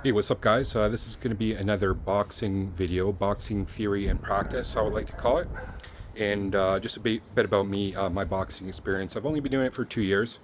Hey, what's up, guys? This is going to be another boxing video, boxing theory and practice, I would like to call it. And just a bit about me, my boxing experience. I've only been doing it for 2 years,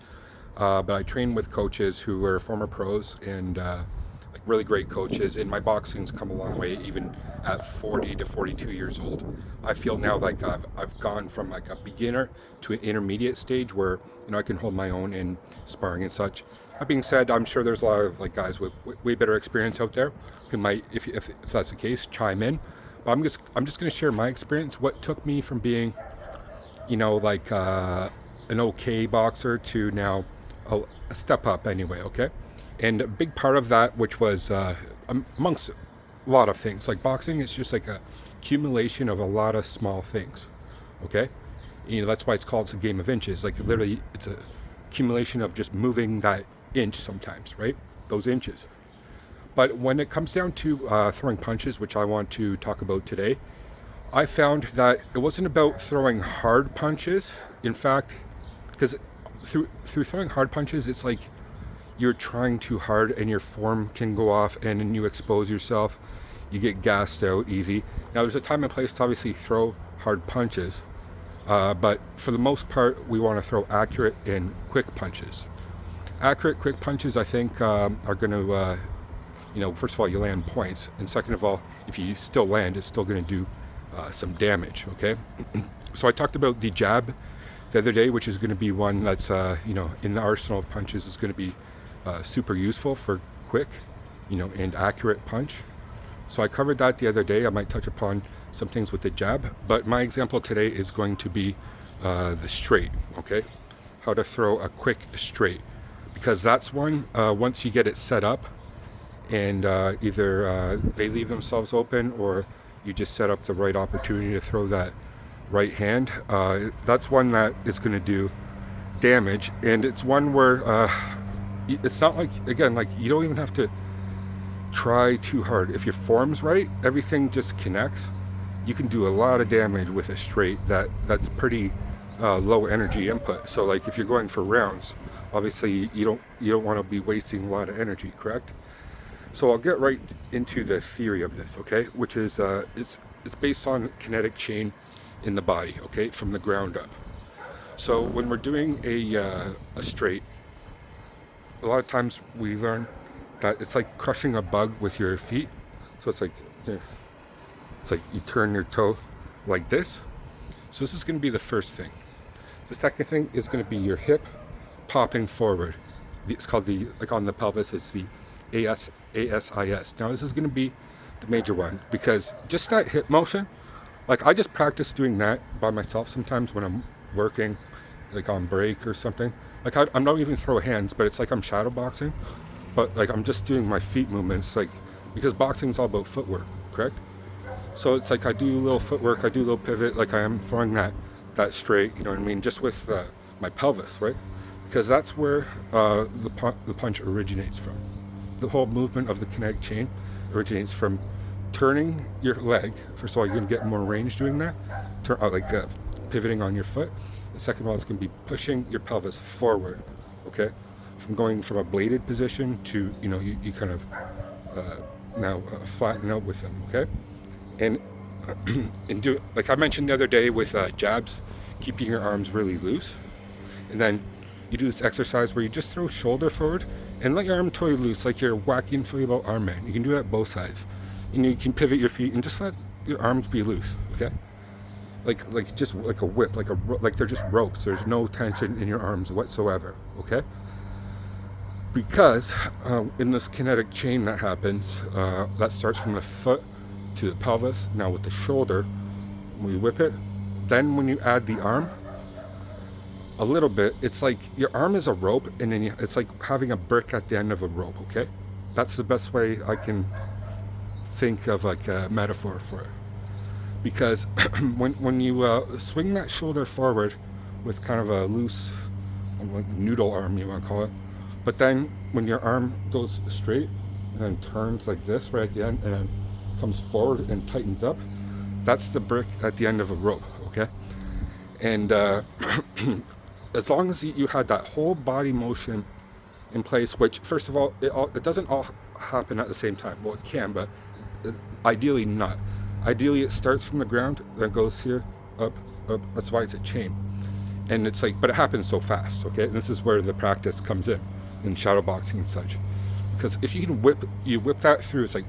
but I train with coaches who are former pros and like really great coaches. And my boxing's come a long way, even at 40 to 42 years old. I feel now like I've gone from like a beginner to an intermediate stage where I can hold my own in sparring and such. That being said, I'm sure there's a lot of like guys with way better experience out there who might, if that's the case, chime in. But I'm just going to share my experience. What took me from being, like an okay boxer to now a step up anyway. Okay, and a big part of that, which was amongst a lot of things, like boxing, it's just like a accumulation of a lot of small things. Okay, that's why it's a game of inches. Like literally, it's a accumulation of just moving that inch sometimes, right? Those inches. But when it comes down to throwing punches, which I want to talk about today, I found that it wasn't about throwing hard punches. In fact, because through throwing hard punches, it's like you're trying too hard and your form can go off and then you expose yourself. You get gassed out easy. Now, there's a time and place to obviously throw hard punches, but for the most part, we want to throw accurate and quick punches. Accurate, quick punches, I think, are going to, first of all, you land points. And second of all, if you still land, it's still going to do some damage, okay? So I talked about the jab the other day, which is going to be one that's, in the arsenal of punches is going to be super useful for quick, and accurate punch. So I covered that the other day. I might touch upon some things with the jab, but my example today is going to be the straight, okay? How to throw a quick straight. Because that's one, once you get it set up and either they leave themselves open or you just set up the right opportunity to throw that right hand, that's one that is going to do damage. And it's one where it's not like, again, like you don't even have to try too hard. If your form's right, everything just connects. You can do a lot of damage with a straight that's pretty low energy input. So like if you're going for rounds, obviously you don't want to be wasting a lot of energy, correct? So I'll get right into the theory of this, okay? Which is it's based on kinetic chain in the body, okay, from the ground up. So when we're doing a straight, a lot of times we learn that it's like crushing a bug with your feet. So it's like you turn your toe like this. So this is going to be the first thing. The second thing is going to be your hip popping forward. It's called like on the pelvis, it's the ASIS. Now this is going to be the major one because just that hip motion, like I just practice doing that by myself sometimes when I'm working, like on break or something. Like I'm not even throwing hands, but it's like I'm shadow boxing, but like I'm just doing my feet movements, like because boxing is all about footwork, correct? So it's like I do a little footwork, I do a little pivot, like I am throwing that straight, you know what I mean, just with my pelvis, right? Because that's where the punch originates from. The whole movement of the kinetic chain originates from turning your leg. First of all, you're going to get more range doing that, pivoting on your foot. The second one is going to be pushing your pelvis forward, okay? From going from a bladed position to, you kind of now flatten out with them, okay? And do like I mentioned the other day with jabs, keeping your arms really loose, and then you do this exercise where you just throw shoulder forward and let your arm totally loose, like you're whacking Filibert arm man. You can do that both sides, and you can pivot your feet and just let your arms be loose, okay? Like just like a whip, like they're just ropes. There's no tension in your arms whatsoever, okay? Because in this kinetic chain that happens, that starts from the foot to the pelvis. Now with the shoulder, when you whip it, then when you add the arm a little bit, it's like your arm is a rope, and then it's like having a brick at the end of a rope, okay? That's the best way I can think of like a metaphor for it. Because when you swing that shoulder forward with kind of a loose like noodle arm, you want to call it, but then when your arm goes straight and then turns like this right at the end and then comes forward and tightens up, that's the brick at the end of a rope, okay? And as long as you had that whole body motion in place, which first of all, it doesn't all happen at the same time. Well, it can, but ideally not. Ideally, it starts from the ground, then goes here, up, up. That's why it's a chain. And it's like, but it happens so fast, okay? And this is where the practice comes in shadow boxing and such. Because if you can whip that through, it's like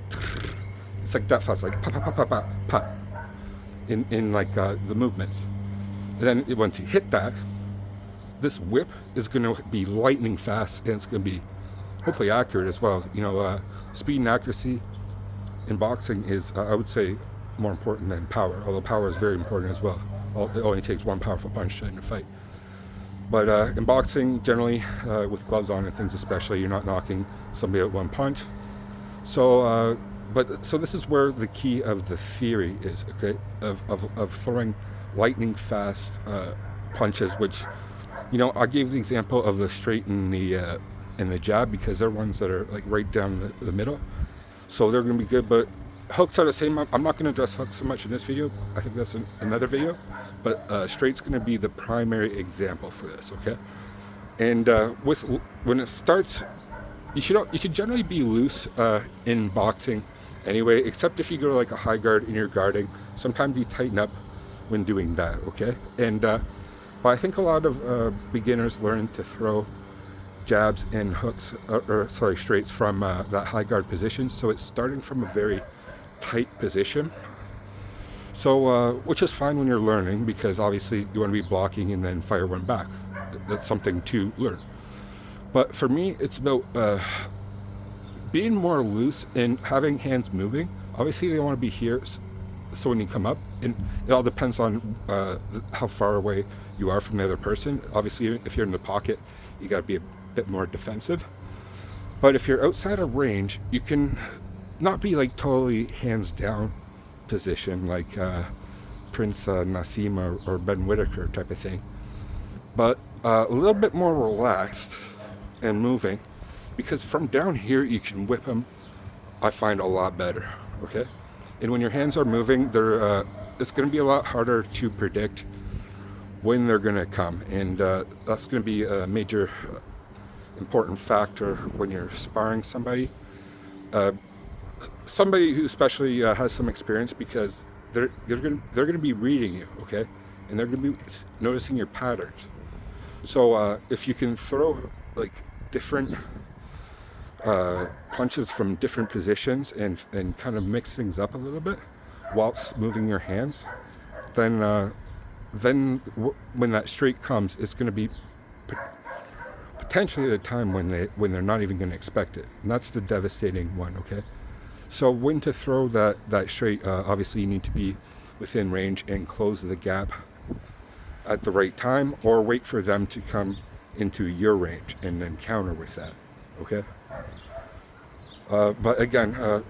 that fast, like pa pa pa pa pa pa, in like the movements. And then once you hit that, this whip is going to be lightning fast, and it's going to be hopefully accurate as well. You know, speed and accuracy in boxing is, I would say, more important than power, although power is very important as well. It only takes one powerful punch to end a fight. But in boxing, generally, with gloves on and things especially, you're not knocking somebody out one punch. So, so this is where the key of the theory is, okay, of throwing lightning fast punches, which, you know, I gave the example of the straight and the jab because they're ones that are like right down the middle. So they're going to be good, but hooks are the same. I'm not going to address hooks so much in this video. I think that's another video. But straight's going to be the primary example for this, okay? And when it starts, you should generally be loose in boxing anyway, except if you go to like a high guard and you're guarding. Sometimes you tighten up when doing that, okay? And but I think a lot of beginners learn to throw jabs and hooks, straights from that high guard position. So it's starting from a very tight position. So, which is fine when you're learning, because obviously you want to be blocking and then fire one back. That's something to learn. But for me, it's about being more loose and having hands moving. Obviously, they want to be here, so when you come up, and it all depends on how far away you are from the other person. Obviously, if you're in the pocket, you got to be a bit more defensive. But if you're outside of range, you can not be like totally hands down position like Prince Nassim or Ben Whitaker type of thing, but a little bit more relaxed and moving, because from down here you can whip them, I find, a lot better, okay? And when your hands are moving, it's going to be a lot harder to predict when they're going to come, and that's going to be a major important factor when you're sparring somebody. Somebody who especially has some experience, because they're gonna be reading you, okay, and they're gonna be noticing your patterns. So if you can throw like different punches from different positions and kind of mix things up a little bit whilst moving your hands, then when that straight comes, it's going to be potentially at a time when they're not even going to expect it, and that's the devastating one, okay? So when to throw that straight, obviously you need to be within range and close the gap at the right time, or wait for them to come into your range and then counter with that, okay? But again,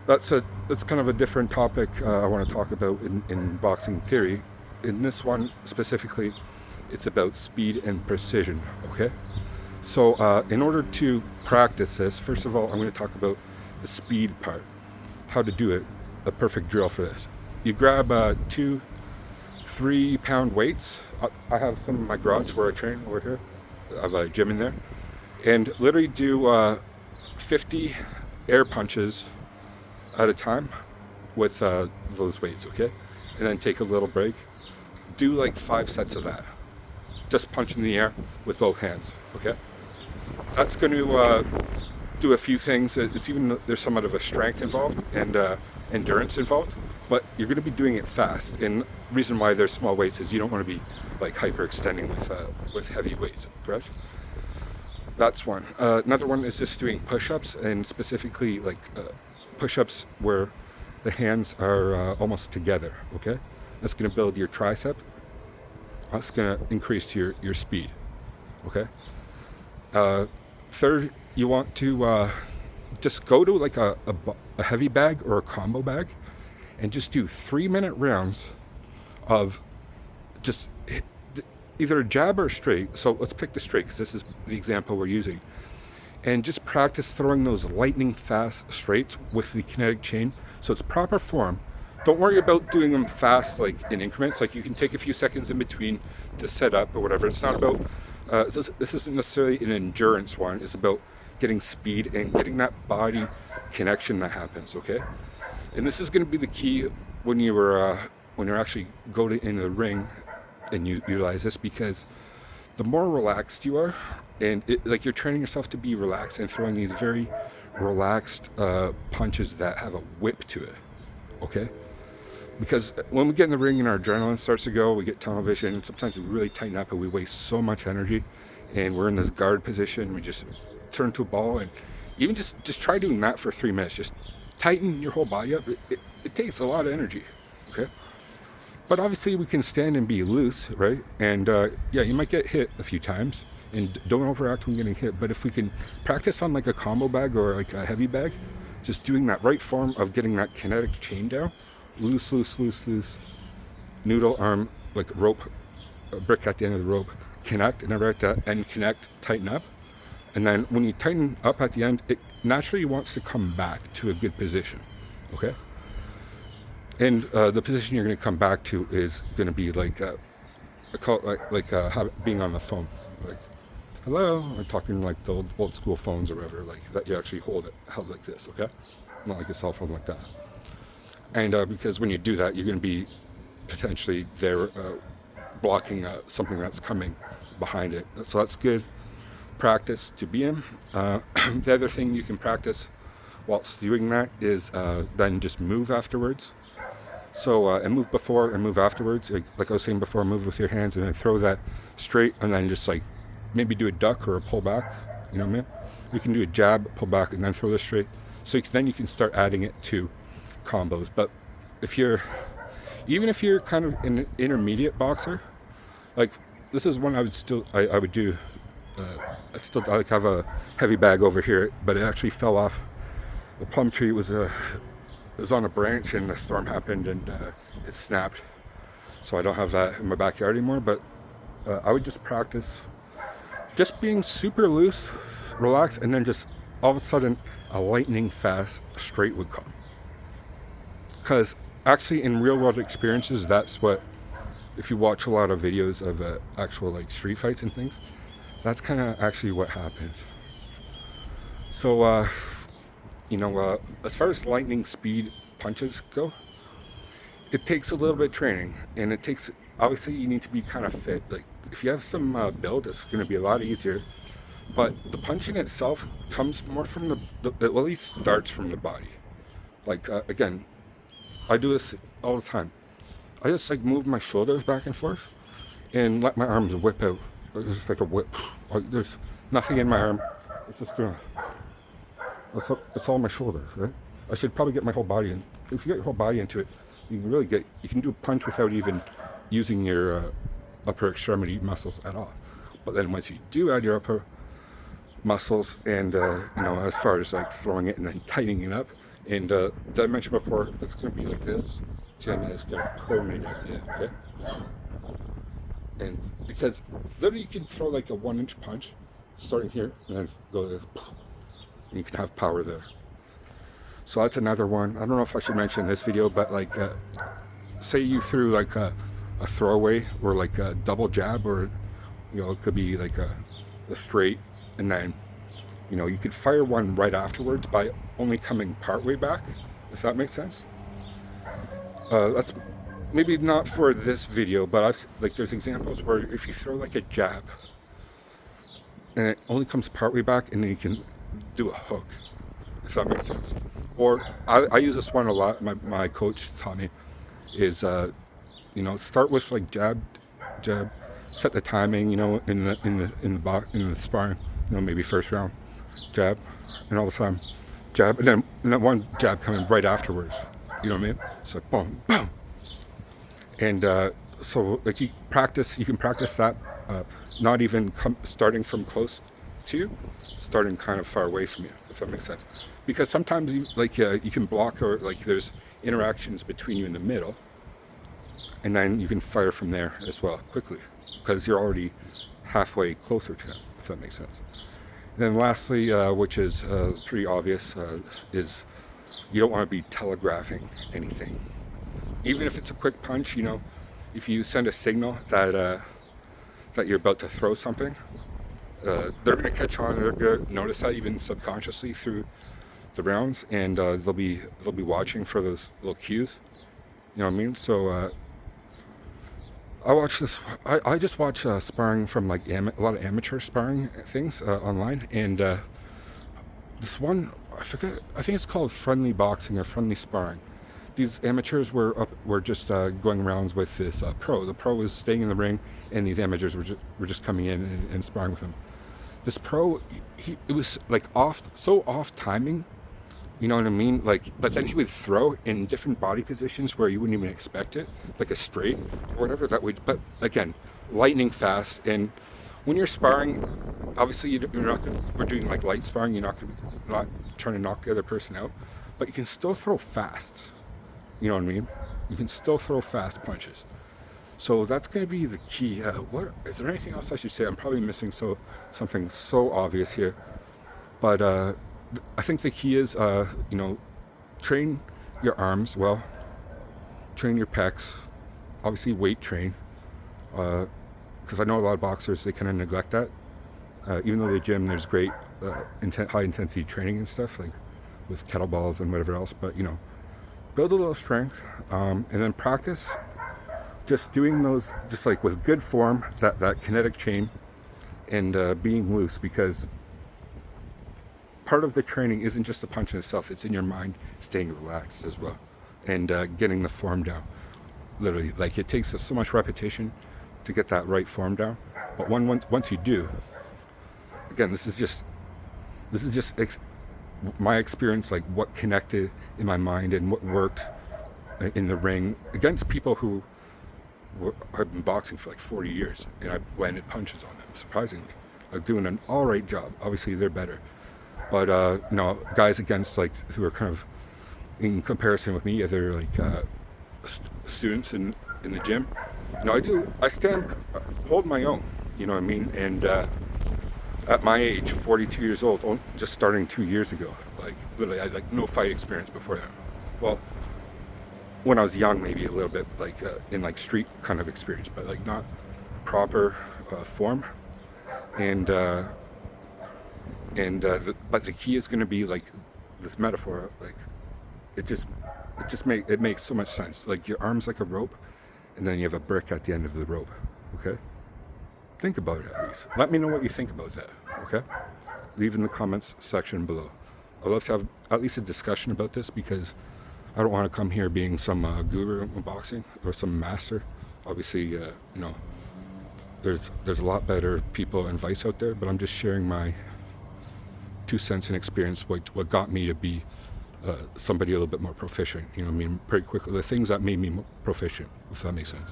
that's kind of a different topic I want to talk about in boxing theory. In this one specifically, it's about speed and precision, okay? So in order to practice this, first of all, I'm going to talk about the speed part, how to do it, a perfect drill for this. You grab 2 3-pound weights. I have some in my garage where I train over here. I have a gym in there, and literally do 50 air punches at a time with those weights, okay? And then take a little break. Do like 5 sets of that. Just punch in the air with both hands, okay? That's going to do a few things. There's somewhat of a strength involved and endurance involved, but you're going to be doing it fast. And the reason why there's small weights is you don't want to be like hyperextending with heavy weights, correct? That's one. Another one is just doing push-ups, and specifically like push-ups where the hands are almost together, okay? That's going to build your tricep. That's going to increase your speed, okay? Third, you want to just go to like a heavy bag or a combo bag and just do 3-minute rounds of just either a jab or straight. So let's pick the straight because this is the example we're using. And just practice throwing those lightning fast straights with the kinetic chain so it's proper form. Don't worry about doing them fast, like in increments. Like you can take a few seconds in between to set up or whatever. It's not about This isn't necessarily an endurance one. It's about getting speed and getting that body connection that happens. Okay, and this is going to be the key when you're actually going into the ring and you utilize this, because the more relaxed you are, and like you're training yourself to be relaxed and throwing these very relaxed punches that have a whip to it. Okay, because when we get in the ring and our adrenaline starts to go, we get tunnel vision, and sometimes we really tighten up and we waste so much energy, and we're in this guard position. We just turn to a ball, and even just try doing that for 3 minutes. Just tighten your whole body up. It takes a lot of energy. Okay, but obviously we can stand and be loose, right? And yeah, you might get hit a few times, and don't overact when getting hit. But if we can practice on like a combo bag or like a heavy bag, just doing that right form of getting that kinetic chain down, loose, loose, loose, loose, noodle arm, like rope, a brick at the end of the rope, connect, and never at the end connect, tighten up. And then when you tighten up at the end, it naturally wants to come back to a good position. Okay? And the position you're going to come back to is going to be like, I call it being on the phone. Like, hello, I'm talking like the old school phones or whatever, like that you actually held like this, okay? Not like a cell phone like that. And because when you do that, you're going to be potentially there blocking something that's coming behind it. So that's good practice to be in. The other thing you can practice whilst doing that is then just move afterwards. So and move before and move afterwards. Like I was saying before, move with your hands and then throw that straight, and then just like maybe do a duck or a pull back. You know what I mean? You can do a jab, pull back, and then throw this straight. So then you can start adding it to combos. But even if you're kind of an intermediate boxer, like this is one I would do. I like have a heavy bag over here, but it actually fell off the plum tree. It was on a branch, and a storm happened, and it snapped. So I don't have that in my backyard anymore. But I would just practice just being super loose, relaxed, and then just all of a sudden a lightning fast straight would come. Because actually in real world experiences, that's what, if you watch a lot of videos of actual like street fights and things, that's kind of actually what happens. So as far as lightning speed punches go, it takes a little bit of training, and it takes, obviously you need to be kind of fit. Like if you have some build, it's going to be a lot easier. But the punching itself comes more from it at least starts from the body. Like again, I do this all the time. I just like move my shoulders back and forth and let my arms whip out. It's just like a whip. Like, there's nothing in my arm. It's just doing this. It's all my shoulders, right? I should probably get my whole body in. If you get your whole body into it, you can do a punch without even using your upper extremity muscles at all. But then once you do add your upper muscles, and as far as like throwing it and then tightening it up, and that I mentioned before, it's going to be like this, and it's going to permeate like that, okay? And because literally you can throw like a 1-inch punch starting here and then go there, and you can have power there. So that's another one. I don't know if I should mention in this video, but like say you threw like a throwaway or like a double jab, or it could be like a straight, and then you could fire one right afterwards by only coming part way back, if that makes sense. That's maybe not for this video, but there's examples where if you throw like a jab and it only comes part way back, and then you can do a hook, if that makes sense. Or I use this one a lot. My coach taught me is start with like jab, set the timing, in the sparring, maybe first round, jab, and all the time jab, and then one jab coming right afterwards. You know what I mean? So boom, boom. And so like you can practice that, not even starting from close to you, starting kind of far away from you, if that makes sense. Because sometimes you can block, or like there's interactions between you in the middle, and then you can fire from there as well quickly, because you're already halfway closer to them, if that makes sense. And then lastly, which is pretty obvious, is you don't want to be telegraphing anything. Even if it's a quick punch, if you send a signal that that you're about to throw something, they're going to catch on. They're going to notice that even subconsciously through the rounds, and they'll be watching for those little cues. You know what I mean? So I watch this. I just watch sparring from like a lot of amateur sparring things online, and this one I forget. I think it's called friendly boxing or friendly sparring. These amateurs were just going rounds with this pro. The pro was staying in the ring, and these amateurs were just coming in and sparring with him. This pro, it was like off timing. You know what I mean? Like, but then he would throw in different body positions where you wouldn't even expect it, like a straight or whatever. That would, but again, lightning fast. And when you're sparring, obviously you're not gonna, we're doing like light sparring. Not trying to knock the other person out, but you can still throw fast. You know what I mean? You can still throw fast punches. So that's going to be the key. What is there anything else I should say? I'm probably missing something so obvious here, but I think the key is train your arms well, train your pecs, obviously weight train, because I know a lot of boxers, they kind of neglect that. Even though the gym there's great high intensity training and stuff like with kettlebells and whatever else, but build a little strength, and then practice just doing those, just like with good form, that kinetic chain, and being loose, because part of the training isn't just the punch in itself, it's in your mind staying relaxed as well, and getting the form down. Literally, like, it takes so much repetition to get that right form down, but once you do, again, this is just my experience, like what connected in my mind and what worked in the ring against people who have been boxing for like 40 years, and I landed punches on them, surprisingly. Like, doing an all right job. Obviously they're better, but guys against, like, who are kind of in comparison with me, they're like students in the gym. I hold my own, you know what I mean? And at my age, 42 years old, just starting 2 years ago, like literally I had like no fight experience before that. Well, when I was young, maybe a little bit, like in like street kind of experience, but like not proper form. And but the key is going to be like this metaphor, like it makes so much sense. Like, your arm's like a rope, and then you have a brick at the end of the rope. Okay, think about it at least. Let me know what you think about that. Okay, leave in the comments section below. I'd love to have at least a discussion about this, because I don't want to come here being some guru in boxing or some master. Obviously, there's a lot better people and advice out there, but I'm just sharing my 2 cents in experience, what got me to be somebody a little bit more proficient. You know what I mean? Pretty quickly, the things that made me proficient, if that makes sense.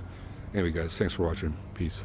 Anyway, guys, thanks for watching. Peace.